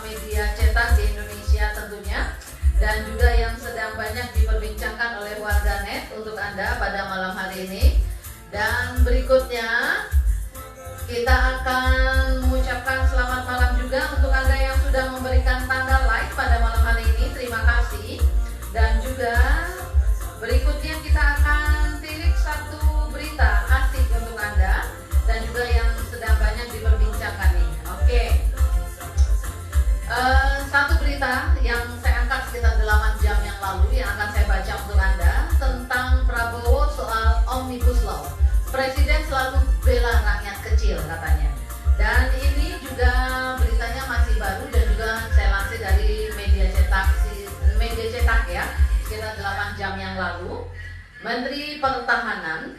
media cetak di Indonesia tentunya, dan juga yang sedang banyak diperbincangkan oleh warganet untuk Anda pada malam hari ini. Dan berikutnya kita akan mengucapkan selamat malam juga untuk Anda yang sudah memberikan tanda like pada malam hari ini. Terima kasih. Dan juga berikutnya kita akan tilik satu berita asik untuk Anda dan juga yang sedang banyak diperbincangkan nih. Oke. Satu berita yang saya angkat sekitar 8 jam yang lalu yang akan saya baca untuk Anda tentang Prabowo soal Omnibus Law. Presiden selalu bela rakyat kecil katanya. Dan ini juga beritanya masih baru dan juga saya lansir dari media cetak ya, sekitar 8 jam yang lalu. Menteri Pertahanan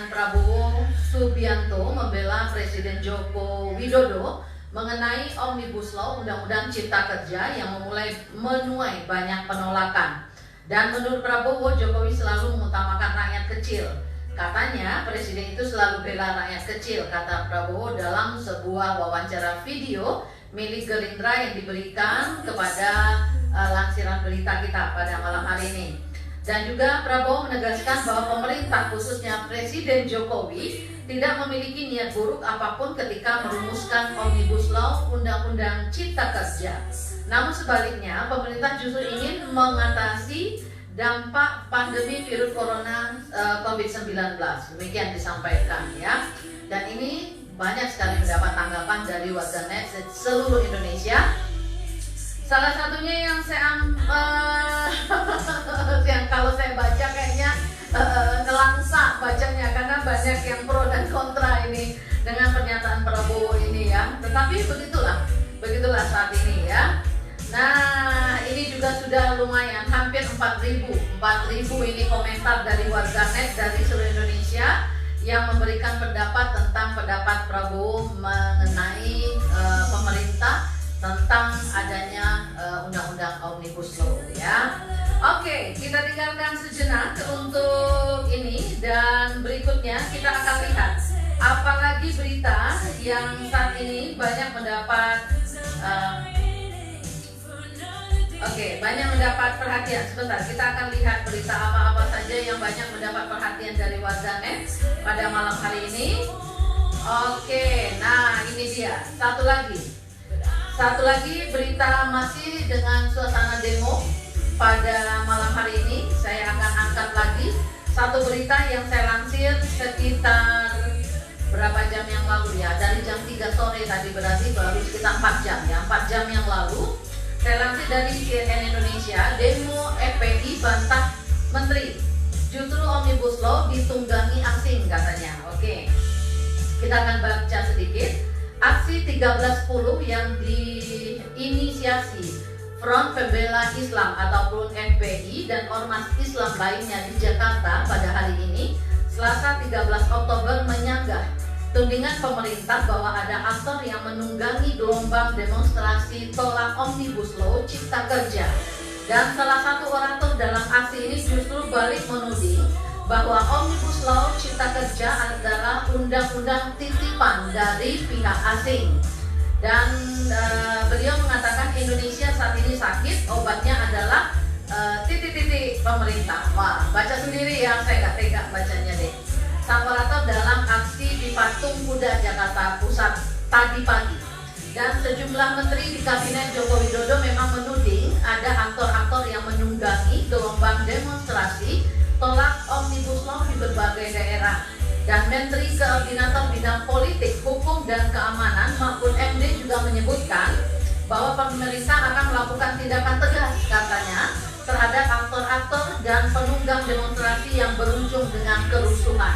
Prabowo Subianto membela Presiden Joko Widodo mengenai Omnibus Law Undang-Undang Cipta Kerja yang menuai banyak penolakan. Dan menurut Prabowo, Jokowi selalu mengutamakan rakyat kecil. Katanya Presiden itu selalu bela rakyat kecil, kata Prabowo dalam sebuah wawancara video milik Gerindra yang diberikan kepada lansiran berita kita pada malam hari ini. Dan juga Prabowo menegaskan bahwa pemerintah khususnya Presiden Jokowi tidak memiliki niat buruk apapun ketika merumuskan Omnibus Law Undang-Undang Cipta Kerja. Namun sebaliknya, pemerintah justru ingin mengatasi dampak pandemi virus corona COVID-19. Demikian disampaikan ya. Dan ini banyak sekali mendapat tanggapan dari warganet seluruh Indonesia. Salah satunya yang yang kalau saya baca kayaknya nelangsa bacanya karena banyak yang pro dan kontra ini dengan pernyataan Prabowo ini ya. Tetapi begitulah saat ini ya. Nah, ini juga sudah lumayan, hampir 4.000 ini komentar dari warganet dari seluruh Indonesia yang memberikan pendapat tentang pendapat Prabowo mengenai pemerintah tentang adanya undang-undang Omnibus Law ya. Oke, kita tinggalkan sejenak untuk ini dan berikutnya kita akan lihat apalagi berita yang saat ini banyak mendapat banyak mendapat perhatian. Sebentar, kita akan lihat berita apa-apa saja yang banyak mendapat perhatian dari warganet pada malam hari ini. Oke, nah ini dia. Satu lagi berita masih dengan suasana demo pada malam hari ini. Saya akan angkat lagi satu berita yang saya lansir sekitar berapa jam yang lalu ya. Dari jam 3 sore tadi, berarti baru sekitar 4 jam ya. 4 jam yang lalu saya lansir dari CNN Indonesia. Demo FPI bantah Menteri, justru Omnibus Law ditunggangi asing katanya. Oke, kita akan baca sedikit. Aksi 13.10 yang diinisiasi Front Pembela Islam ataupun FPI dan ormas Islam lainnya di Jakarta pada hari ini, Selasa 13 Oktober menyanggah tudingan pemerintah bahwa ada aktor yang menunggangi gelombang demonstrasi tolak Omnibus Law Cipta Kerja. Dan salah satu orator dalam aksi ini justru balik menuding bahwa Omnibus Law Cipta Kerja adalah undang-undang titipan dari pihak asing. Dan beliau mengatakan Indonesia saat ini sakit, obatnya adalah titik-titik pemerintah. Wah, baca sendiri ya, saya nggak tega bacanya deh. Sang orator dalam aksi di Patung Kuda Jakarta Pusat tadi pagi. Dan sejumlah menteri di kabinet Joko Widodo memang menuding ada aktor-aktor yang menunggangi gelombang demonstrasi tolak Omnibus Law di berbagai daerah. Dan Menteri Koordinator Bidang Politik, Hukum dan Keamanan Mahfud MD juga menyebutkan bahwa pemerintah akan melakukan tindakan tegas katanya terhadap aktor-aktor dan penunggang demonstrasi yang berujung dengan kerusuhan.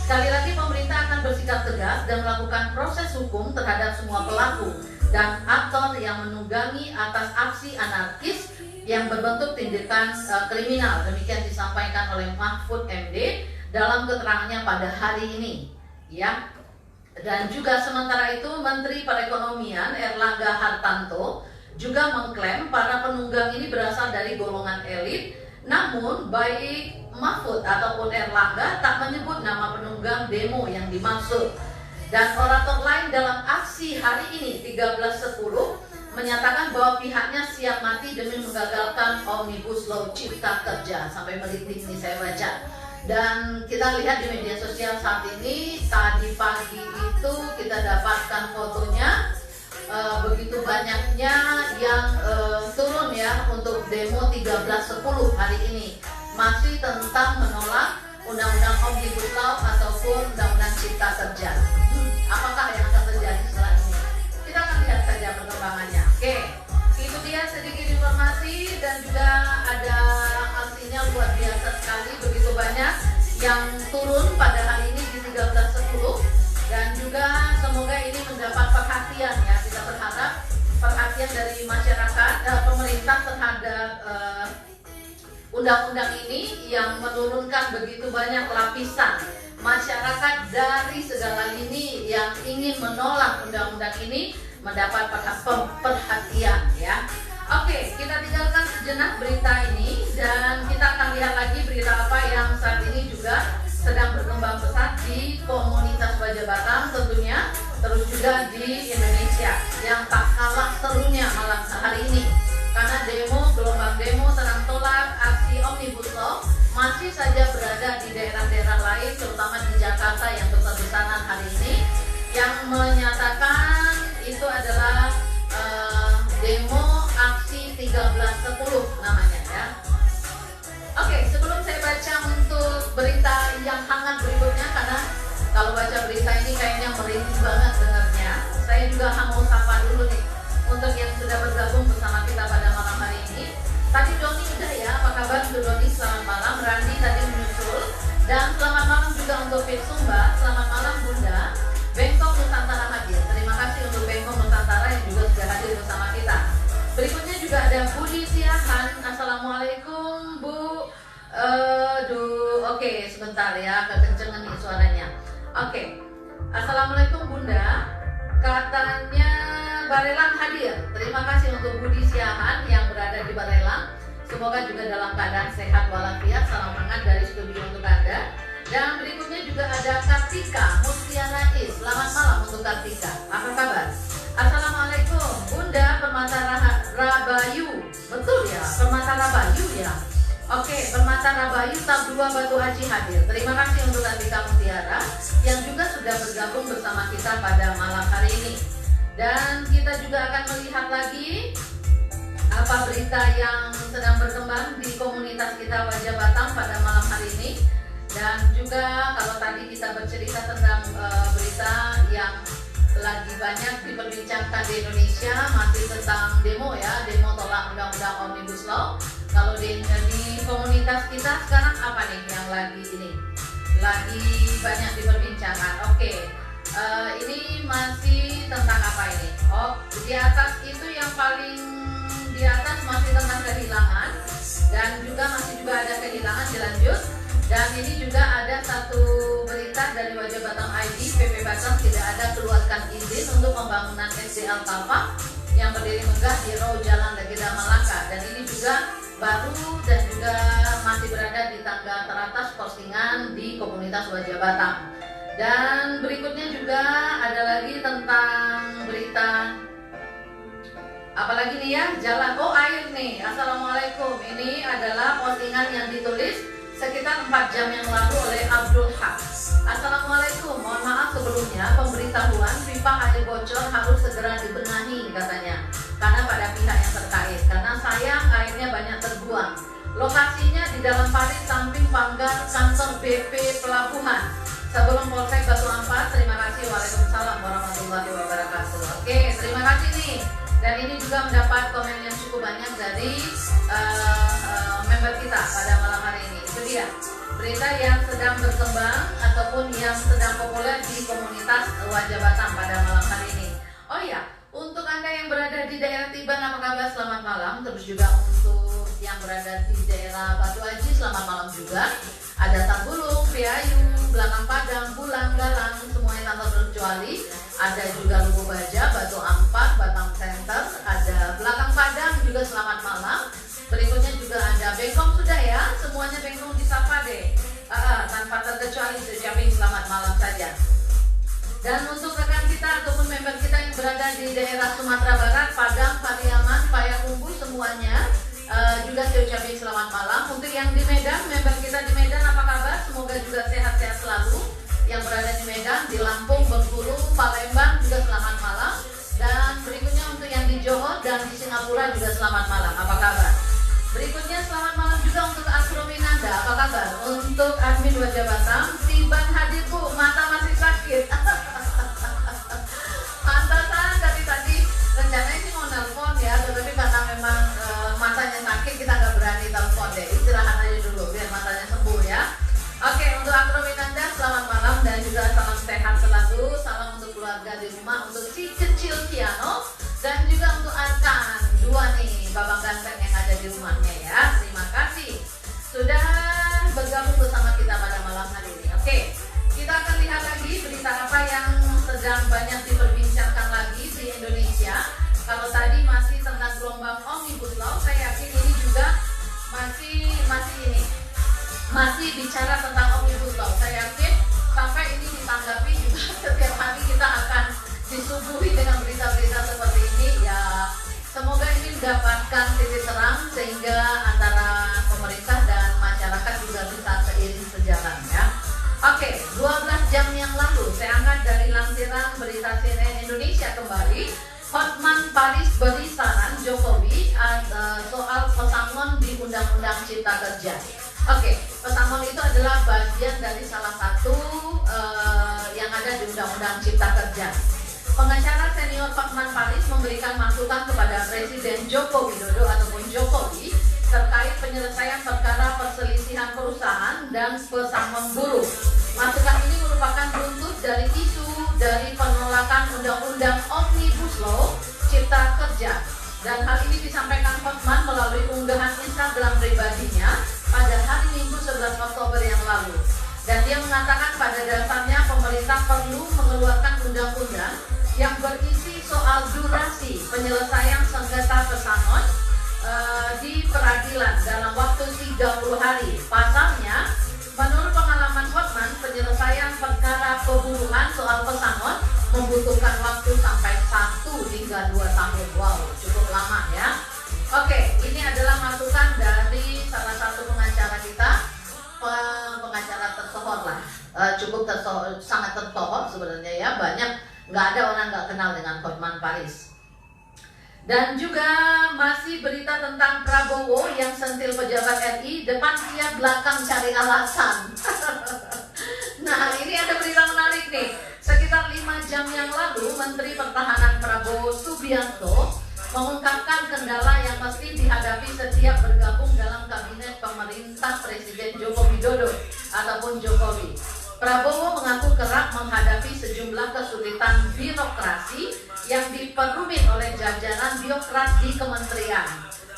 Sekali lagi pemerintah akan bersikap tegas dan melakukan proses hukum terhadap semua pelaku dan aktor yang menunggangi atas aksi anarkis yang berbentuk tindakan kriminal. Demikian disampaikan oleh Mahfud MD dalam keterangannya pada hari ini ya. Dan juga sementara itu Menteri Perekonomian Erlangga Hartanto juga mengklaim para penunggang ini berasal dari golongan elit. Namun baik Mahfud ataupun Erlangga tak menyebut nama penunggang demo yang dimaksud. Dan orator lain dalam aksi hari ini 13.10 menyatakan bahwa pihaknya siap mati demi menggagalkan Omnibus Law Cipta Kerja. Sampai merinding nih saya baca. Dan kita lihat di media sosial saat ini, tadi pagi itu kita dapatkan fotonya, begitu banyaknya yang turun ya untuk demo 13.10 hari ini, masih tentang menolak Undang-Undang Omnibus Law ataupun Undang-Undang Cipta Kerja. Apakah yang akan terjadi setelah ini? Kita akan lihat saja perkembangannya. Oke, itu dia sedikit informasi, dan juga ada aksinya luar biasa sekali, begitu banyak yang turun pada hari ini di 13.10, dan juga semoga ini mendapat perhatian ya. Kita berharap perhatian dari masyarakat, pemerintah terhadap undang-undang ini yang menurunkan begitu banyak lapisan masyarakat dari segala lini yang ingin menolak undang-undang ini mendapat perhatian ya. Oke, kita tinggalkan sejenak berita ini dan kita akan lihat lagi berita apa yang saat ini juga sedang berkembang pesat di komunitas Wajah Batam tentunya, terus juga di Indonesia yang tak kalah serunya malam hari ini. Karena gelombang demo tentang tolak aksi Omnibus Law masih saja berada di daerah-daerah lain, terutama di Jakarta yang besar-besaran hari ini, yang menyatakan itu adalah demo aksi 13.10 namanya ya. Oke, sebelum saya baca untuk berita yang hangat berikutnya, karena kalau baca berita ini kayaknya merinding banget dengarnya, saya juga mau sapa dulu nih untuk yang sudah bergabung bersama kita pada malam hari ini. Tadi Doni udah ya, apa kabar untuk Doni? Selamat malam. Randi tadi menyusul, dan selamat malam juga untuk Fit Sumba. Selamat malam Bunda. Bengkok Nusantara hadir. Terima kasih untuk Bengkok Nusantara yang juga sudah hadir bersama kita. Berikutnya juga ada Budi Siahan. Assalamualaikum Bu. Oke, sebentar ya, kekencengan nih suaranya. Oke. Assalamualaikum Bunda. Katanya Barelang hadir. Terima kasih untuk Budi Siahan yang berada di Barelang. Semoga juga dalam keadaan sehat walafiat. Salam hangat dari studio untuk Anda. Dan berikutnya juga ada Kartika Mustiana Is. Selamat malam untuk Kartika. Apa kabar? Assalamualaikum Bunda Permata Rabayu. Betul ya, Permata Rabayu ya. Oke, Permata Rabayu Tab 2 Batu Haji hadir. Terima kasih untuk Kartika Mutiara yang juga sudah bergabung bersama kita pada malam hari ini. Dan kita juga akan melihat lagi apa berita yang sedang berkembang di komunitas kita Wajah Batam pada malam hari ini. Dan juga kalau tadi kita bercerita tentang berita yang lagi banyak diperbincangkan di Indonesia, masih tentang demo ya, demo tolak undang-undang Omnibus Law. Kalau di komunitas kita sekarang apa nih yang lagi banyak diperbincangkan? Oke. Ini masih tentang apa ini? Oh, di atas itu yang paling di atas masih tentang kehilangan, dan juga masih ada kehilangan dilanjut. Dan ini juga ada satu berita dari Wajah Batam ID, PP Batam tidak ada keluarkan izin untuk pembangunan SDL Tapak yang berdiri megah di Row Jalan Legenda Malaka. Dan ini juga baru dan juga masih berada di tangga teratas postingan di komunitas Wajah Batam. Dan berikutnya juga ada lagi tentang berita apalagi nih ya, jalan air nih. Assalamualaikum. Ini adalah postingan yang ditulis sekitar 4 jam yang lalu oleh Abdul Haq. Assalamualaikum, mohon maaf sebelumnya, pemberitahuan pipa air bocor harus segera dibenahi katanya, karena pada pihak yang terkait, karena sayang airnya banyak terbuang. Lokasinya di dalam parit samping pagar kantor BP Pelabuhan sebelum Polsek Batu Ampar. Terima kasih. Waalaikumsalam warahmatullahi wabarakatuh. Oke, terima kasih nih. Dan ini juga mendapat komen yang cukup banyak dari member kita pada malam hari ini. Itu dia berita yang sedang berkembang ataupun yang sedang populer di komunitas Wajah Batam pada malam hari ini. Oh iya, untuk Anda yang berada di daerah Tiban, apa kabar? Selamat malam. Terus juga untuk yang berada di daerah Batu Haji, selamat malam juga. Ada Tambulung, Piayu, Belakang Padang, Bulang, Galang, semuanya tanpa terkecuali. Ada juga Lubu Baja, Batu Ampar, Batam Center, ada Belakang Padang juga selamat malam. Berikutnya juga ada Bengkong sudah ya, semuanya Bengkong disapa deh. Tanpa terkecuali, ucapin selamat malam saja. Dan untuk rekan kita ataupun member kita yang berada di daerah Sumatera Barat, Padang, Pariaman, Payakumbuh semuanya juga saya ucapin selamat malam. Untuk yang di Medan, member kita di Medan apa kabar? Semoga juga sehat-sehat selalu. Yang berada di Medan, di Lampung, Bengkulu, Palembang juga selamat malam. Dan berikutnya untuk yang di Johor dan di Singapura juga selamat malam. Apa kabar? Berikutnya selamat malam juga untuk Asrominanda. Apa kabar? Untuk admin Wajah Batam, Tiban hadir Bu, mata masih sakit. Pantasan dari tadi rencananya sih mau nelpon ya, tetapi karena memang matanya sakit kita nggak berani telepon deh. Istirahat aja dulu biar matanya sembuh ya. Oke, untuk Asrominanda selamat malam dan juga salam sehat selalu. Salam untuk keluarga di rumah, untuk si kecil Tiano dan juga untuk Arkan dua nih babang ganteng yang ada di rumahnya ya. Terima kasih sudah bergabung bersama kita pada malam hari ini. Oke, kita akan lihat lagi berita apa yang sedang banyak diperbincangkan lagi di Indonesia. Kalau tadi masih tentang gelombang Omnibus Law, saya yakin ini juga masih bicara tentang Omnibus Law. Saya yakin sampai ini ditanggapi juga setiap hari kita akan disuguhi dengan berita-berita seperti ini ya. Semoga ini mendapatkan titik terang sehingga antara pemerintah dan masyarakat juga bisa seiring sejalan ya. Oke, 12 jam yang lalu saya angkat dari lampiran berita CNN Indonesia kembali. Hotman Paris beri saran Jokowi soal pesangon di Undang-Undang Cipta Kerja. Oke, pesangon itu adalah bagian dari salah satu yang ada di Undang-Undang Cipta Kerja. Pengacara senior Hotman Paris memberikan masukan kepada Presiden Joko Widodo ataupun Jokowi terkait penyelesaian perkara perselisihan perusahaan dan pesangon buruh. Masukan ini merupakan buntut dari isu dari penolakan Undang-Undang Omnibus Law Cipta Kerja. Dan hal ini disampaikan Hotman melalui unggahan Instagram pribadinya pada hari Minggu 11 Oktober yang lalu. Dan dia mengatakan pada dasarnya pemerintah perlu mengeluarkan undang-undang yang berisi soal durasi penyelesaian sengketa pesangon di peradilan dalam waktu 30 hari. Pasalnya, menurut pengalaman Hotman, penyelesaian perkara pembunuhan soal pesangon membutuhkan waktu sampai 1 hingga 2 tahun. Wow, cukup lama ya. Oke, ini adalah masukan dari salah satu pengacara kita, pengacara tersohor lah, cukup tersohor, sangat tersohor sebenarnya ya. Banyak, nggak ada orang nggak kenal dengan Hotman Paris. Dan juga masih berita tentang Prabowo yang sentil pejabat RI, depan siap belakang cari alasan. Nah, ini ada berita menarik nih. Sekitar 5 jam yang lalu, Menteri Pertahanan Prabowo Subianto mengungkapkan kendala yang mesti dihadapi setiap bergabung dalam kabinet pemerintah Presiden Joko Widodo ataupun Jokowi. Prabowo mengaku kerap menghadapi sejumlah kesulitan birokrasi yang diperumit oleh jajaran birokrat di kementerian.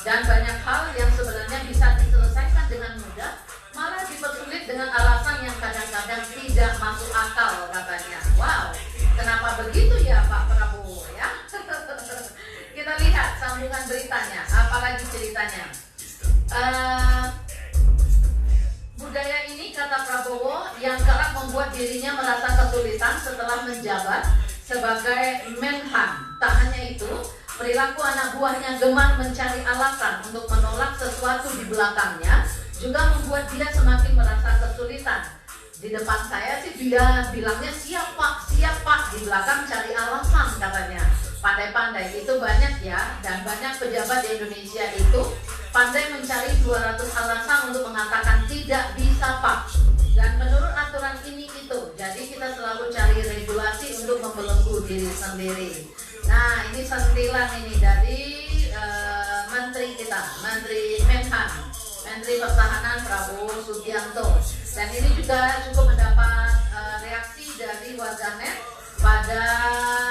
Dan banyak hal yang sebenarnya bisa diselesaikan dengan mudah, malah dipersulit dengan alasan yang kadang-kadang tidak masuk akal katanya. Wow, kenapa begitu ya Pak Prabowo ya? Kita lihat sambungan beritanya, apalagi ceritanya. Budaya ini, kata Prabowo, yang kerap membuat dirinya merasa kesulitan setelah menjabat sebagai Menhan. Tak hanya itu, perilaku anak buahnya gemar mencari alasan untuk menolak sesuatu di belakangnya juga membuat dia semakin merasa kesulitan. Di depan saya sih dia bilangnya siap pak, di belakang cari alasan katanya. Pandai-pandai itu banyak ya, dan banyak pejabat di Indonesia itu pandai mencari 200 alasan untuk mengatakan tidak bisa pak. Dan menurut aturan ini itu, jadi kita selalu cari regulasi untuk membelenggu diri sendiri. Nah, ini sentilan ini dari menteri kita, Menteri Menhan, Menteri Pertahanan Prabowo Subianto. Dan ini juga cukup mendapat reaksi dari warganet pada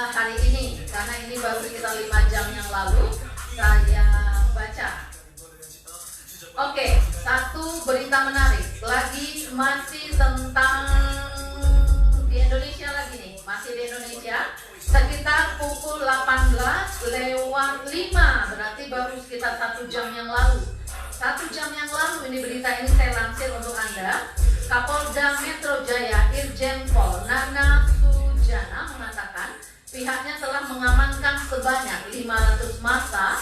hari ini, karena ini baru sekitar 5 jam yang lalu saya baca. Oke, satu berita menarik lagi, masih tentang di Indonesia lagi nih, masih di Indonesia. Sekitar pukul 18:05, berarti baru sekitar 1 jam yang lalu. 1 jam yang lalu ini berita ini saya lansir untuk Anda. Kapolda Metro Jaya Irjen Pol Nana Sujana mengatakan pihaknya telah mengamankan sebanyak 500 massa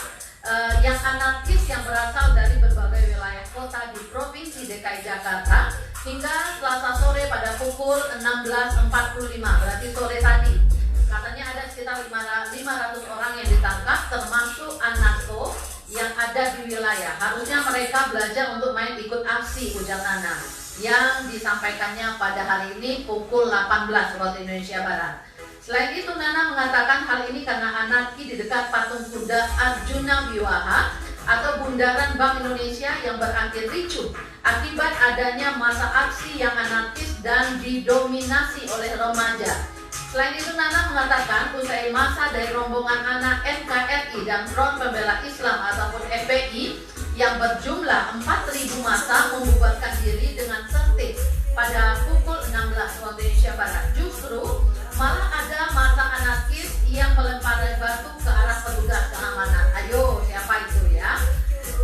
yang anarkis yang berasal dari berbagai wilayah kota di Provinsi DKI Jakarta hingga Selasa sore pada pukul 16.45, berarti sore tadi. Katanya ada sekitar 500 orang yang ditangkap, termasuk anarko yang ada di wilayah. Harusnya mereka belajar untuk main ikut aksi, ujar Nana, yang disampaikannya pada hari ini pukul 18 waktu Indonesia Barat. Selain itu, Nana mengatakan hal ini karena anarki di dekat patung kuda Arjuna Wiwaha atau bundaran Bank Indonesia yang berakhir ricuh akibat adanya masa aksi yang anarkis dan didominasi oleh remaja. Selain itu, Nana mengatakan usai masa dari rombongan anak NKRI dan Front Pembela Islam ataupun FPI yang berjumlah 4.000 massa membubarkan diri dengan tertib pada pukul 16 waktu Indonesia Barat. Justru malah ada massa anarkis yang melempar batu ke arah petugas keamanan. Ayo, siapa itu ya?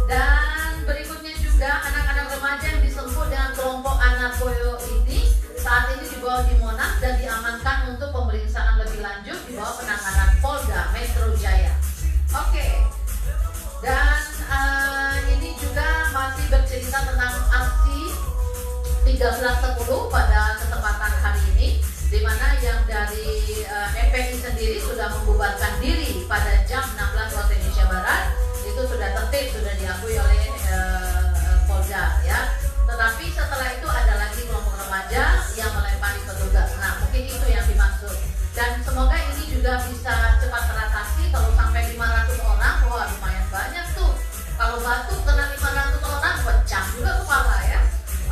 Dan berikutnya juga anak-anak remaja yang disebut dengan kelompok anarko ini saat ini dibawa di Monas dan diamankan untuk pemeriksaan lebih lanjut di bawah penanganan Polda Metro Jaya. Oke. Dan ini juga masih bercerita tentang aksi 13.10 pada kesempatan hari ini, di mana yang dari FPI sendiri sudah membubarkan diri pada jam 16 waktu Indonesia Barat. Itu sudah tertib, sudah diakui oleh Polda ya. Tetapi setelah itu ada lagi kelompok remaja yang melempari petugas. Nah, mungkin itu yang dimaksud. Dan semoga ini juga bisa cepat teratasi. Kalau sampai 500 orang, wah lumayan banyak tuh. Kalau batu kena 500 orang, pecah juga kepala ya.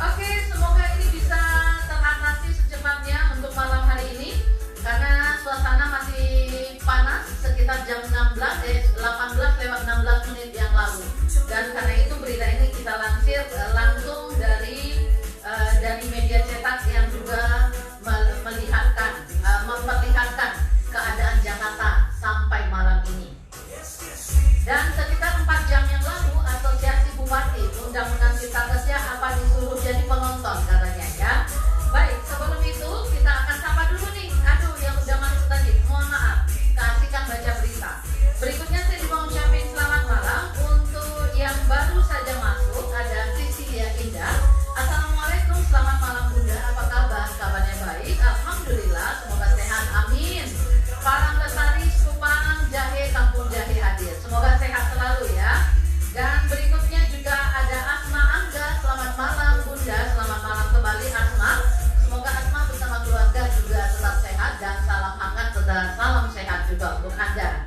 Oke, semoga ini bisa teratasi secepatnya untuk malam hari ini, karena suasana masih panas sekitar jam 18:16 yang lalu. Dan karena itu berita ini kita lansir langsung dari media cetak yang juga memperlihatkan keadaan Jakarta sampai malam ini. Dan sekitar 4 jam yang lalu, Asosiasi Bupati Undang-Undang Cipta Kerja apa disuruh jadi penonton katanya ya. Baik, sebelum itu kita akan sapa dulu nih. Aduh, yang udah masuk tadi, mohon maaf, keasikan baca berita. Berikutnya saya juga ucapin selamat malam untuk yang baru saja masuk. Ada Sisilia Indah. Assalamualaikum, selamat malam Bunda. Apa kabar? Kabarnya baik, alhamdulillah. Semoga sehat, amin. Parang Lestari, Supang Jahe, Kampung Jahe hadir. Semoga sehat selalu ya. Dan berikutnya juga ada Asma Angga. Selamat malam Bunda. Selamat malam kembali Asma. Semoga Asma bersama keluarga juga tetap sehat dan salam hangat dan salam sehat juga untuk Anda.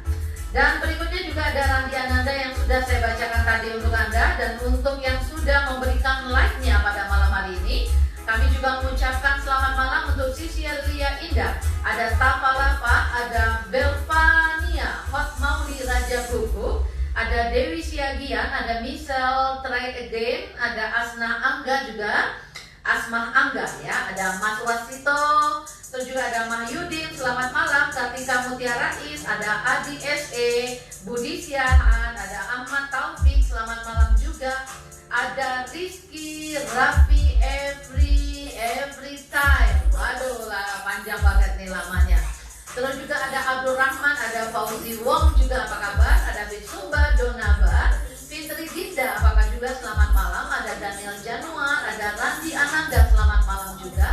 Dan berikutnya juga ada Randi Ananda yang sudah saya bacakan tadi untuk Anda. Dan untuk yang sudah memberikan like-nya pada malam hari ini, kami juga mengucapkan selamat malam untuk Sisilia Indah. Ada Tapalapa, ada Belvania, Hot Mauli Raja Buku, ada Dewi Siagian, ada Michelle Try Again, ada Asna Angga juga, Asmah Angga ya, ada Mas Wasito, terus juga ada Mahyudin, selamat malam, Kartika Mutiarais, ada Adi SE, Budi Siahan, ada Ahmad Taufik, selamat malam juga, ada Rizky, Raffi, every time, waduh lah panjang banget nih lamanya. Terus juga ada Abdul Rahman, ada Fauzi Wong juga, apa kabar? Ada Bisumba Donaba, Fitri Dinda, apakah juga selamat malam? Ada Daniel Januar, ada Randi Ananda, selamat malam juga.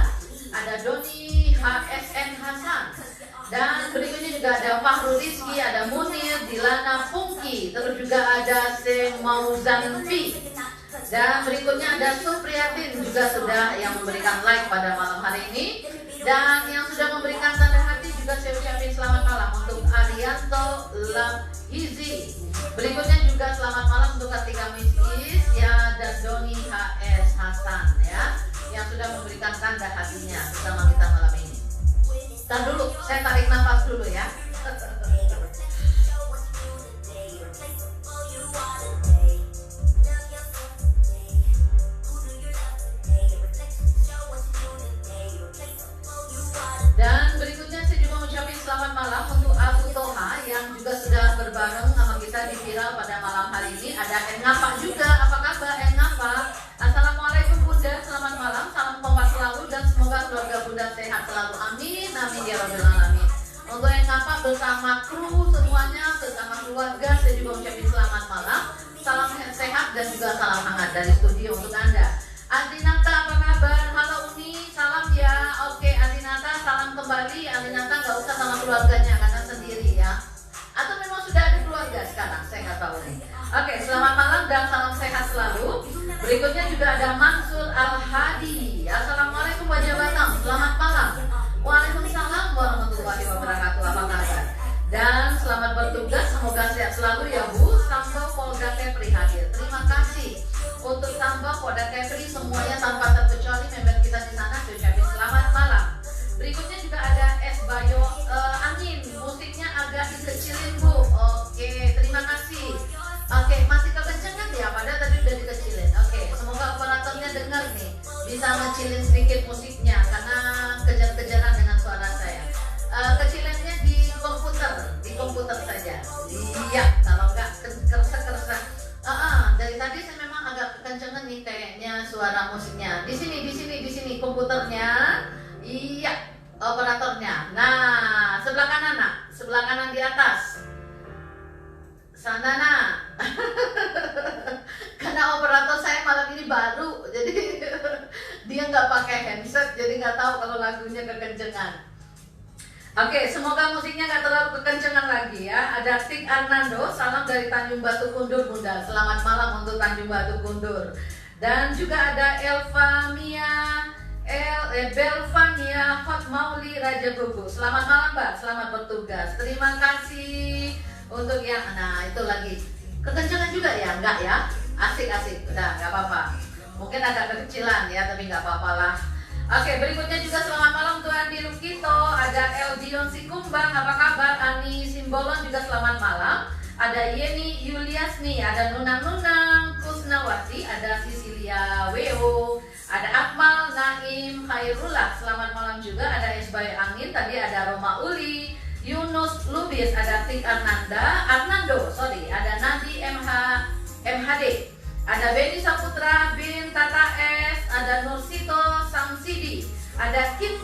Ada Doni HSN Hasan. Dan berikutnya juga ada Fahru Rizki, ada Munir, Dilana Pungki, terus juga ada Semauzan Fi. Dan berikutnya ada Supriyatin juga sudah yang memberikan like pada malam hari ini. Dan yang sudah memberikan tanda hati juga saya ucapin selamat malam untuk Arianto Labhizi. Berikutnya juga selamat malam untuk Kartika Misis ya, dan Doni HS Hasan ya, yang sudah memberikan tanda hatinya bersama kita malam ini. Tahan dulu, saya tarik nafas dulu ya. Dan berikutnya saya juga mengucapkan selamat malam untuk Abu Toha yang juga sudah berbareng sama kita di viral pada malam hari ini. Ada Ngapa juga, apa kabar Ngapa? Assalamualaikum Bunda, selamat malam, salam kompak selalu dan semoga keluarga Bunda sehat selalu, amin, amin ya rabbal alamin. Untuk menyapa bersama kru semuanya, bersama keluarga. Saya juga ucapin selamat malam, salam sehat dan juga salam hangat dari studio untuk Anda. Adinata apa kabar? Halo Uni, salam ya. Oke Adinata, salam kembali. Adinata nggak usah sama keluarganya karena sendiri ya. Atau memang sudah ada keluarga sekarang? Saya nggak tahu nih. Oke, selamat malam dan salam sehat selalu. Berikutnya juga ada Mansur Al-Hadi. Assalamualaikum wajah Batam, selamat malam. Waalaikumsalam warahmatullahi wabarakatuh. Apa kabar? Dan selamat bertugas, semoga sehat selalu ya Bu. Sambo Polda Kepri hadir. Terima kasih untuk Sambo Polda Kepri semuanya tanpa terkecuali member kita di sana. Diucapin selamat malam. Berikutnya juga ada Es Bayo Angin. Musiknya agak dikecilin Bu. Oke, terima kasih. Oke, masih kekencengan ya? Padahal tadi udah dikecilin. Oke, semoga operatornya dengar nih, bisa ngecilin sedikit musiknya karena kejar-kejaran dengan suara saya. Kecilannya di komputer saja. Iya, kalau nggak kerasa. Dari tadi saya memang agak kekencengan nih kayaknya suara musiknya. Di sini komputernya. Iya, operatornya. Nah, sebelah kanan nak, sebelah kanan di atas. Sana nak. Karena operator saya malam ini baru, jadi dia nggak pakai handset, jadi nggak tahu kalau lagunya kekencengan. Oke, semoga musiknya nggak terlalu kekencengan lagi ya. Ada Tik Arnando, salam dari Tanjung Batu Kundur Bunda. Selamat malam untuk Tanjung Batu Kundur. Dan juga ada Belvania Hot Mauli Raja Gugu. Selamat malam Mbak, selamat bertugas. Terima kasih untuk yang, nah itu lagi kekencangan juga ya, enggak ya? Asik, udah nggak apa-apa. Mungkin agak kekecilan ya, tapi nggak apa-apa lah. Oke, berikutnya juga selamat malam untuk Andi Lukito. Ada Eldion Sikumbang, apa kabar? Ani Simbolon juga selamat malam. Ada Yeni Yuliasni, ada Nunang Kusnawati, ada Sisilia Weo, ada Akmal Naim Khairullah, selamat malam juga. Ada Esbay Angin, tadi ada Roma Uli, Yunus Lubis, ada Tik Arnando, ada Nadi MHD, ada Beni Saputra bin Tata S, ada Nursito Samsidi, ada Kim,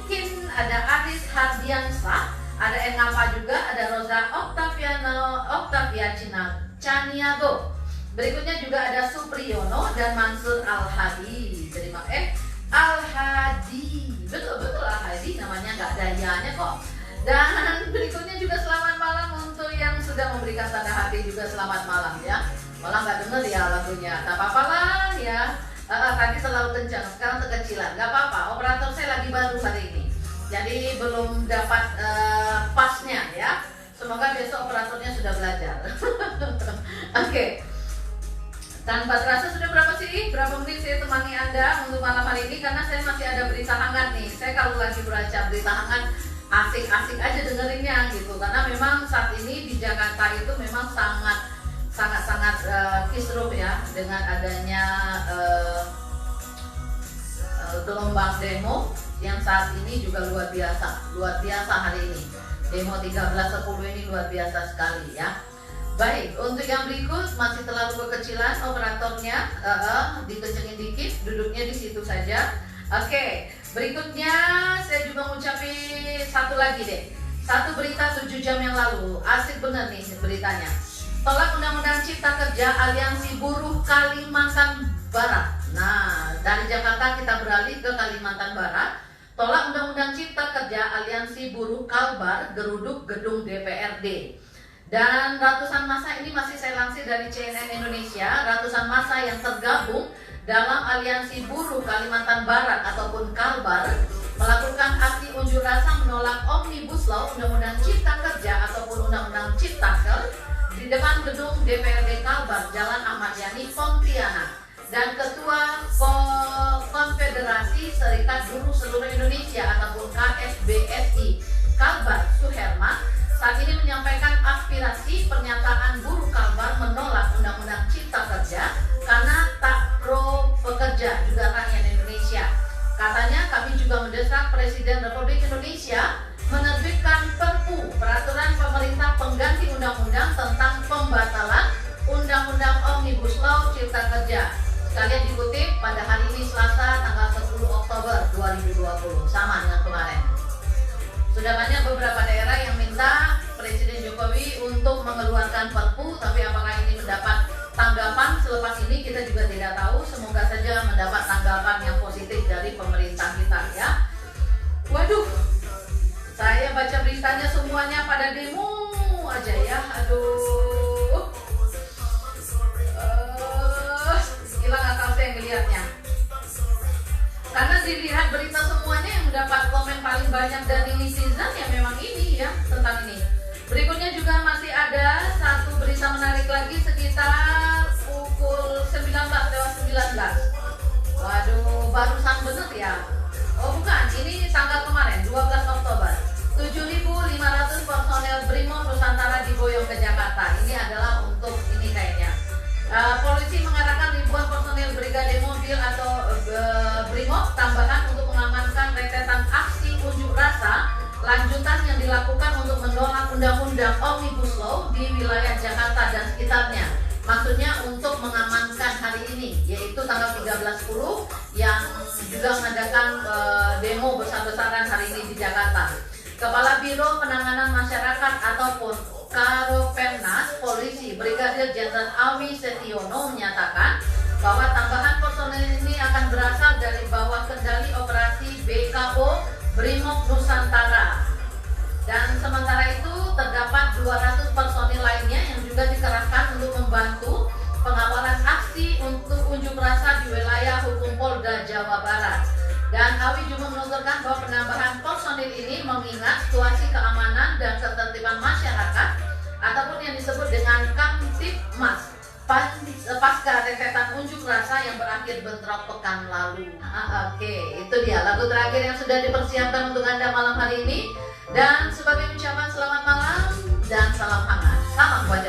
ada Aris Hardiansah, ada Engapa juga, ada Rosa Octavia Caniago. Berikutnya juga ada Supriyono dan Mansur Al-Hadi. Al-Hadi, betul Al-Hadi, namanya nggak ada ianya kok. Dan berikutnya juga selamat malam untuk yang sudah memberikan tanda hati juga selamat malam ya. Malah nggak denger ya lagunya, nggak apa-apa lah ya. Tadi terlalu kencang, sekarang terkecilan, nggak apa-apa. Operator saya lagi baru hari ini, jadi belum dapat pasnya ya. Semoga besok operatornya sudah belajar. Oke. Tanpa terasa sudah berapa menit saya temani Anda untuk malam hari ini, karena saya masih ada berita hangat nih. Saya kalau lagi baca berita hangat asik-asik aja dengerinnya gitu, karena memang saat ini di Jakarta itu memang sangat kisruh ya, dengan adanya gelombang demo yang saat ini juga luar biasa hari ini. Demo 13.10 ini luar biasa sekali ya. Baik, untuk yang berikut masih terlalu kekecilan operatornya, dikencengin dikit, duduknya di situ saja. Oke, berikutnya saya juga ngucapin satu lagi deh. Satu berita 7 jam yang lalu, asik bener nih beritanya. Tolak Undang-Undang Cipta Kerja Aliansi Buruh Kalimantan Barat. Nah, dari Jakarta kita beralih ke Kalimantan Barat. Tolak Undang-Undang Cipta Kerja Aliansi Buruh Kalbar geruduk gedung DPRD. Dan ratusan massa ini masih saya lansir dari CNN Indonesia. Ratusan massa yang tergabung dalam Aliansi Buruh Kalimantan Barat ataupun Kalbar melakukan aksi unjuk rasa menolak Omnibus Law Undang-Undang Cipta Kerja ataupun Undang-Undang Ciptaker di depan gedung DPRD Kalbar, Jalan Ahmad Yani, Pontianak. Dan Ketua Konfederasi Serikat Buruh Seluruh Indonesia ataupun KSBSI Kalbar, Suherman, saat ini menyampaikan aspirasi pernyataan buruh Kalbar menolak Undang-Undang Cipta Kerja karena tak pro pekerja juga rakyat Indonesia. Katanya kami juga mendesak Presiden Republik Indonesia menerbitkan Perpu Peraturan Pemerintah Pengganti Undang-Undang tentang pembatalan Undang-Undang Omnibus Law Cipta Kerja. Sekalian dikutip pada hari ini Selasa tanggal 10 Oktober 2020, sama dengan kemarin. Sudah banyak beberapa daerah yang minta untuk mengeluarkan Perpu, tapi apakah ini mendapat tanggapan selepas ini kita juga tidak tahu. Semoga saja mendapat tanggapan yang positif dari pemerintah kita ya. Waduh, saya baca beritanya semuanya pada demo aja ya. Aduh, hilang akal saya ngelihatnya. Karena dilihat berita semuanya yang mendapat komen paling banyak dari netizen ya memang ini ya, tentang ini. Berikutnya juga masih ada satu berita menarik lagi sekitar pukul 19:19. Waduh, barusan bener ya. Oh bukan, ini tanggal kemarin 12 Oktober. 7.500 personel Brimob Nusantara diboyong ke Jakarta. Ini adalah untuk ini kayaknya. Polisi mengarahkan ribuan personel Brigade Mobil atau Brimob tambahan untuk mengamankan rentetan aksi unjuk rasa lanjutan yang dilakukan untuk menolak Undang-Undang Omnibus Law di wilayah Jakarta dan sekitarnya. Maksudnya untuk mengamankan hari ini, yaitu tanggal 13/10 yang juga mengadakan demo besar-besaran hari ini di Jakarta. Kepala Biro Penanganan Masyarakat ataupun Karopenmas Polisi Brigadir Jenderal Awi Setiono menyatakan bahwa tambahan personel ini akan berasal dari bawah kendali operasi BKO Brimob Nusantara. Dan sementara itu terdapat 200 personil lainnya yang juga dikerahkan untuk membantu pengawalan aksi untuk unjuk rasa di wilayah hukum Polda Jawa Barat. Dan Awi juga menuturkan bahwa penambahan personil ini mengingat situasi keamanan dan ketertiban masyarakat ataupun yang disebut dengan Kamtibmas pasca rentetan unjuk rasa yang berakhir bentrok pekan lalu. Oke, itu dia lagu terakhir yang sudah dipersiapkan untuk Anda malam hari ini. Dan sebagai ucapan selamat malam dan salam hangat. Salam buat